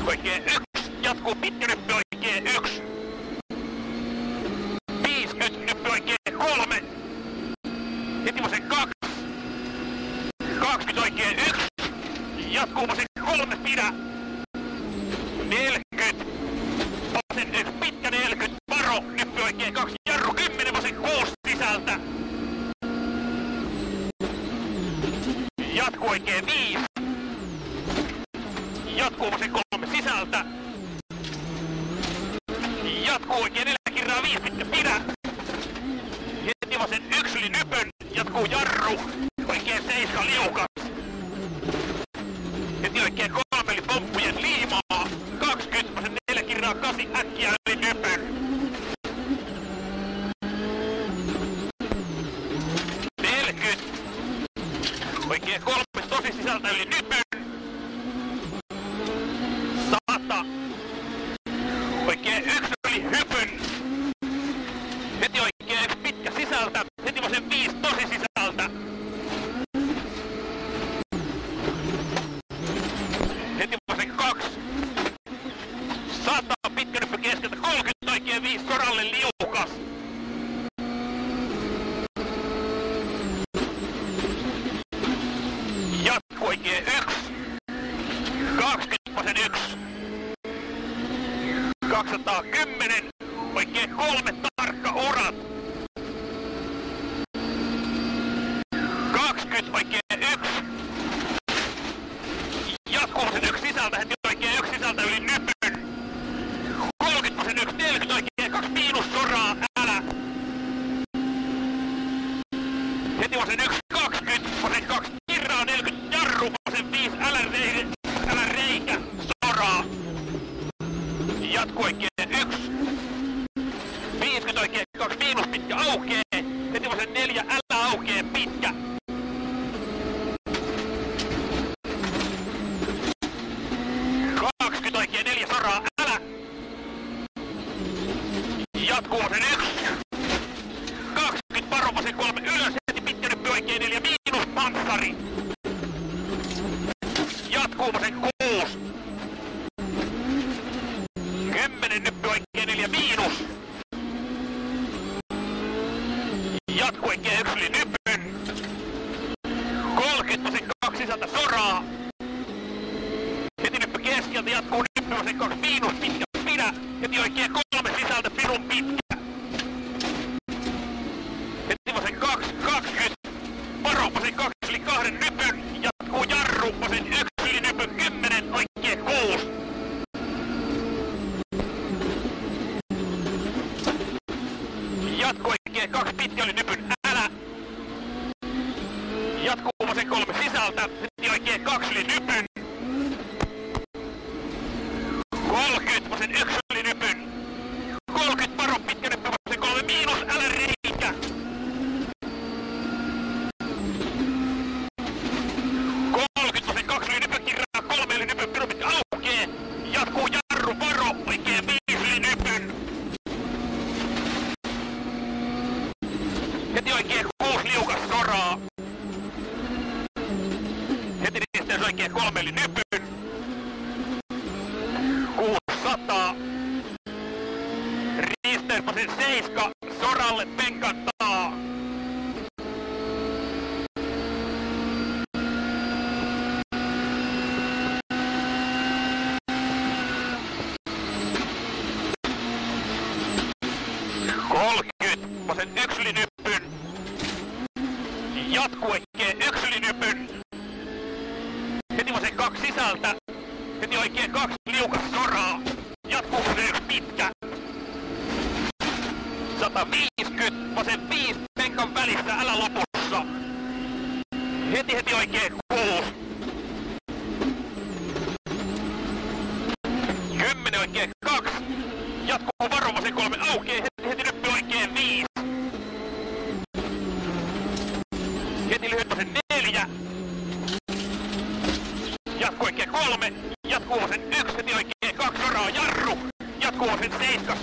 Oikein 1. Jatkuu pitkä nyppy oikein 1. 50 nyppy oikein 3. Heti vasen 2. 20 oikein 1. Jatkuu vasen 3 pidä. 40. Vasen 1 pitkä 40. Varo nyppy oikein 2. Jarru 10 vasen 6 sisältä. Jatkuu oikein 5. Jatkuu vasen 3 sisältä. Jatkuu oikein 4 kirraa 5 pitkä pidä. Heti vasen 1 yli nypön. Jatkuu jarru. Oikein 7 liukas. Heti oikein 3 yli pomppujen liimaa. 20 vasen 4 kirraa 8 äkkiä yli nypön. 40. Oikein 3 tosi sisältä yli nypön. 100. Oikein 1 yli hypyn. Heti oikein 1 pitkä sisältä. Heti vasen 5 tosi sisältä. Heti vasen 2. 100 pitkä nyppy keskeltä. 30 oikein 5 soralle liukas. Jatku oikein 1. 20 vasen 1. 210. Oikein 3 tarkka urat. 20 oikein 1. Jatkuu vasen 1 sisältä. Heti oikein 1 sisältä yli nypyn. 30 vasen 1. 40 oikein 2 miinus soraa. Älä. Heti vasen 1. 20 vasen 2. Kirraa 40. Jarru vasen 5. Älä reikä. Soraa. Jatku oikein 1. 50 oikein 2 miinus pitkä aukee. Heti vasen 4 älä aukee pitkä. 20 oikein 4 soraa älä. Jatkuu vasen 1. 20 varo vasen 3 ylös. Heti pitkä nyppy oikein 4 miinus panssari. Jatkuu vasen 6. 10 nyppy oikein 4 miinus. Jatku oikein 1 yli nypyn. 30 vasen 2 sisältä soraa. Heti nyppy keskeltä jatkuu nyppy vasen 2 miinus pitkä pidä. Heti oikein 3 sisältä pirun pitkä. Heti vasen 2, 20. Varo vasen 2 yli 2 nypyn. Jatkuu jarru vasen 1 yli nypyn 10 oikein 6. Jatku oikein 2 pitkä yli nypyn älä. Jatkuu vasen 3 sisältä. Heti oikein 2 yli nypyn. 30 vasen 1 yli nypyn. 30 varo pitkä nyppy vasen 3 miinus älä reikä. 30 vasen 2 yli nypyn kirraa 3 yli nypyn pirun pitkä aukee. Jatkuu jarru varo oikein 5 yli nypyn. Heti oikein 6 liukas soraa. Heti risteys oikein 3 yli nypyn. 600. Risteys vasen 7 soralle penkattaa. Vasen 1 yli nyppyn. Jatku oikein 1 yli nypyn. Heti vasen 2 sisältä. Heti oikein 2 liukas soraa. Jatkuu vasen 1 pitkä. 150. Vasen 5 penkan välissä älä lopussa. Heti oikein 6. 10 oikein 2. Jatkuu varo vasen 3 aukee. Heti nyppy oikein 5. Heti lyhyt vasen 4. Jatkuu oikein 3. Jatkuu vasen 1. Heti oikein 2 soraa jarru. Jatkuu vasen 7